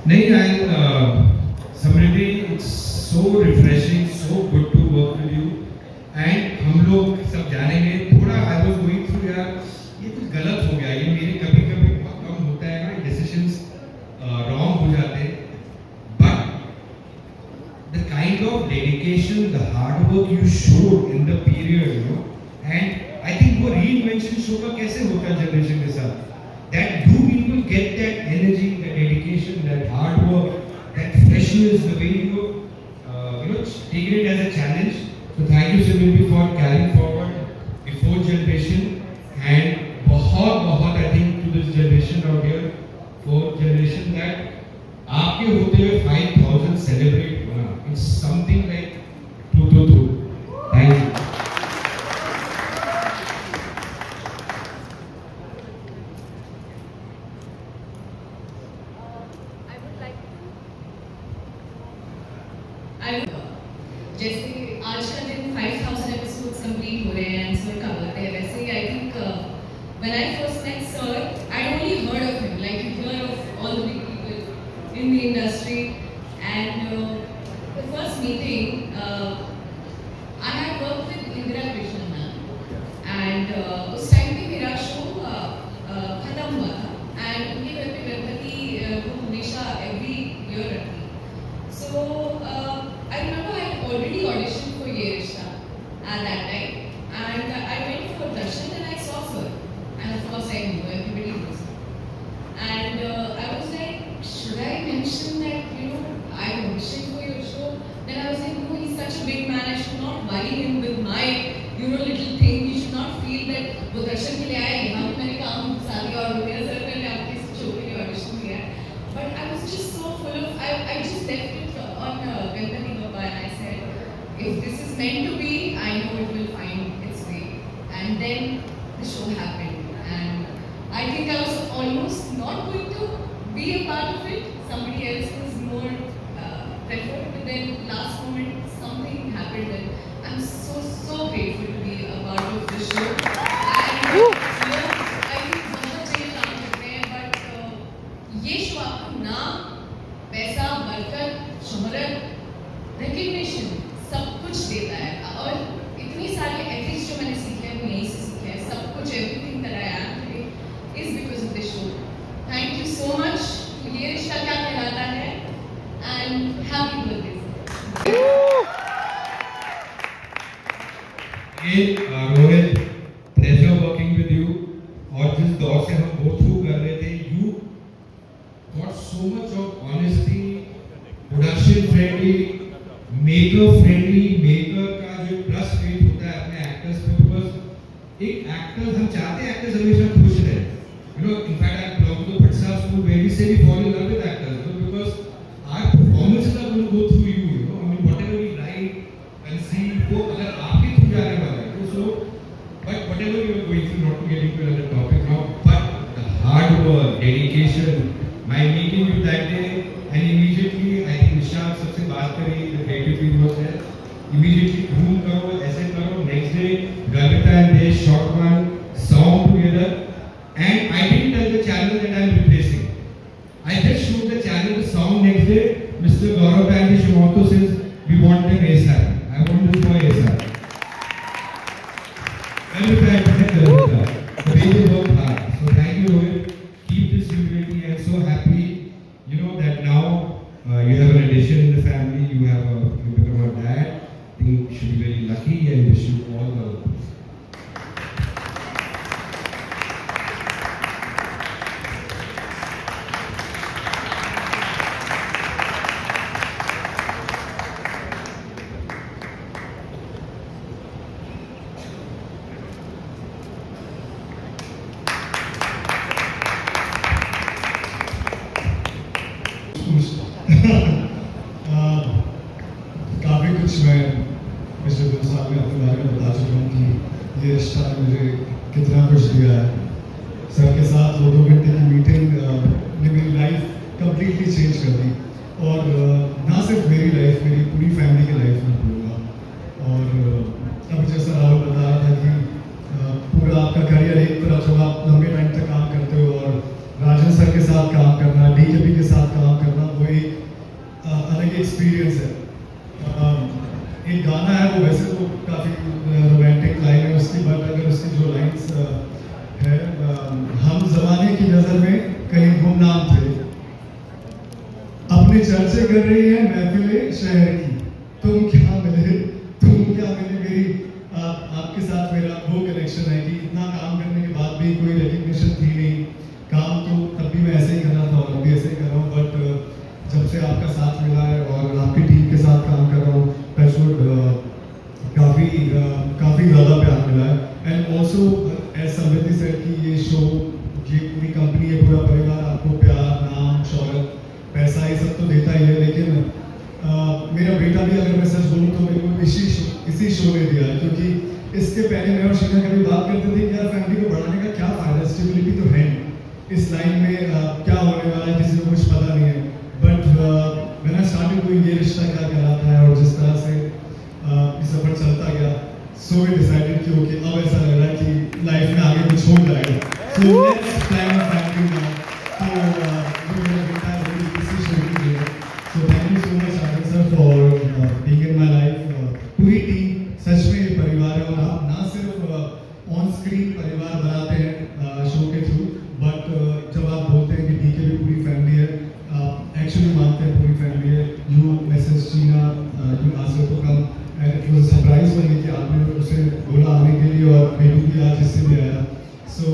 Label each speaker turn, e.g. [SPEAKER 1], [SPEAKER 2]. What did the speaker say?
[SPEAKER 1] नहीं, Samriddhi, it's so refreshing, so good to work with you. And हम लोग सब जानेंगे थोड़ा. I was going through यार, ये कुछ गलत हो गया. ये मेरे कभी कभी बहुत कम होता है ना, decisions wrong हो जाते हैं. But the kind of dedication, the hard work you showed in the period, you know, and I think वो reinvention show का कैसे होता है generation के साथ. That do people get that energy, that dedication, that hard work, that freshness, the way you know, taking it as a challenge. So thank you Samriddhi for carrying forward the fourth generation and बहुत I think to this generation out here, fourth generation, that आपके होते हुए 5,000 celebrate होना, it's something like true. Thank you.
[SPEAKER 2] जैसे आज का दिन 5000 episodes complete हो रहे हैं एंड सर का बर्थडे है, वैसे ही I think when I first met sir I only heard of him, like you hear of all the big people in the industry and the first meeting I had work with Indira Krishnan ma'am and उस time पे मेरा show खत्म हुआ था and उनके घर पे गणपति वो हमेशा एवरी ईयर रखती. So I remember I had already auditioned for Ye Rishta at that time, and I went for darshan and I saw sir, and of course I knew, everybody knows. And I was like, should I mention that I auditioned for your show? Then I was like, no, he's such a big man, I should not worry him with my little thing. He should not feel that वो darshan के लिए आया, यहाँ पे मैंने काम घुसा दिया और मेरा सर मैंने आपके शो के लिए audition दिया. But I was just so full of, I just left it on Ganpati Bappa and I said, if this is meant to be, I know it will find its way. And then the show happened. And I think I was almost not going to be a part of it. Somebody else was more preferred. But then last moment something happened and I'm so grateful to be a part of the show. And I think बहुत अच्छे काम करते हैं, but ये show आपको नाम, पैसा, बरकत, शोहरत, रिकग्निशन सब कुछ देता है. और इतनी सारी एथिक्स जो मैंने सीखे हैं वो यहीं से सीखे हैं. सब कुछ everything that I am today is because of this show. Thank you so much. ये रिश्ता क्या कहलाता है and happy birthday.
[SPEAKER 1] Rohit, pleasure working with you. और जिस दौर से हम गो थ्रू कर रहे थे, you got so much of honesty, production friendly, maker friendly. Maker का जो ट्रस्ट फेथ होता है अपने एक्टर्स पे, बिकॉज एक एक्टर्स, हम चाहते हैं एक्टर्स हमेशा खुश रहे. In fact I belong to Bhatt school where we say we fall in love with actors, because our performances are going to go through you. I mean whatever we write and see, वो अगर आपके through जाने वाला है तो so. But whatever you are going through, not to get into another topic now, but the hard work, dedication, my meeting you that day, and immediately I think Nishant सबसे बात करी, the creative team was there. Immediately boom करो, ऐसे करो. Next day Gavita and they shot one song together, and I didn't tell the channel that I am replacing. I just showed the channel the song. Next day Mr. Gaurav Gandhi Shimoto says we want them ASAP. I want this boy ASAP. Gavita and Gavita, the way they work hard. So thank you Rohit. Keep this humility and so happy, that now you have an addition in the family. You become a dad. I think you should be very lucky and wish you all the best.
[SPEAKER 3] काफ़ी कुछ मैं पिछले 2 साल में अपने बारे में बता चुका हूँ कि ये रिश्ता ने मुझे कितना कुछ दिया है. सर के साथ 2 घंटे की मीटिंग ने मेरी लाइफ कम्प्लीटली चेंज कर दी. और ना सिर्फ मेरी लाइफ, मेरी पूरी फैमिली की लाइफ में बोलूँगा. और अभी जैसा राहुल बता रहा था कि पूरा आपका करियर एक तरफ जब आप लंबे टाइम तक काम करते हो और राजन साजन सर के साथ काम करना, डीकेपी के साथ काम करना, वो एक अलग एक्सपीरियंस है। एक गाना है, वो वैसे तो काफ़ी रोमांटिक लाइन है उसकी, बट अगर उसकी जो लाइन्स है, हम ज़माने की नज़र में कहीं गुमनाम थे, अपने चर्चे कर रही है महफिले शहर की, तुम क्या मिले मेरी आपके साथ मेरा वो कनेक्शन है कि इतना काम करने के बाद भी कोई रिकग्निशन थी नहीं। काम तो तब भी मैं ऐसे ही कर रहा था और अभी ऐसे ही कर रहा हूँ, बट जब से आपका साथ मिला है और आपकी टीम के साथ काम कर रहा हूँ, काफ़ी ज़्यादा प्यार मिला है। And also as Samriddhi sir की ये शो, ये पूरी कंपनी, ये पूरा परिवार आपको प्यार, नाम, शौहरत, पैसा ये सब तो देता ही है, लेकिन मेरा बेटा भी, अगर मैं सच बोलूँ तो मेरे को इसी शो ने दिया है, क्योंकि इसके पहले मैं और शीना कभी बात करते थे कि यार फैमिली को बढ़ाने का क्या फ़ायदा, स्टेबिलिटी तो है नहीं इस लाइन में, क्या होने वाला है किसी को कुछ पता नहीं है। बट मैंने स्टार्टिंग को ये रिश्ता क्या कहलाता है और जिस तरह से ये सफ़र चलता गया, सो वी डिसाइडेड कि ओके, अब ऐसा लग रहा है कि लाइफ में आगे कुछ हो जाएगा, so let's plan a family now. तो मेरा बेटा है, वो इसी शो की है। So thank you so much Anand sir for being in my life. पूरी टीम सच में ये परिवार है, और आप ना सिर्फ ऑन स्क्रीन परिवार बनाते हैं शो के थ्रू, बट जब आप बोलते हैं कि डीके भी पूरी फैमिली है, आप एक्चुअली मानते हैं पूरी फैमिली है। You message Sheena, you asked to come and it was a surprise for me कि आपने उसे बोला आने के लिए, और बेबी भी आज इससे भी आया। सो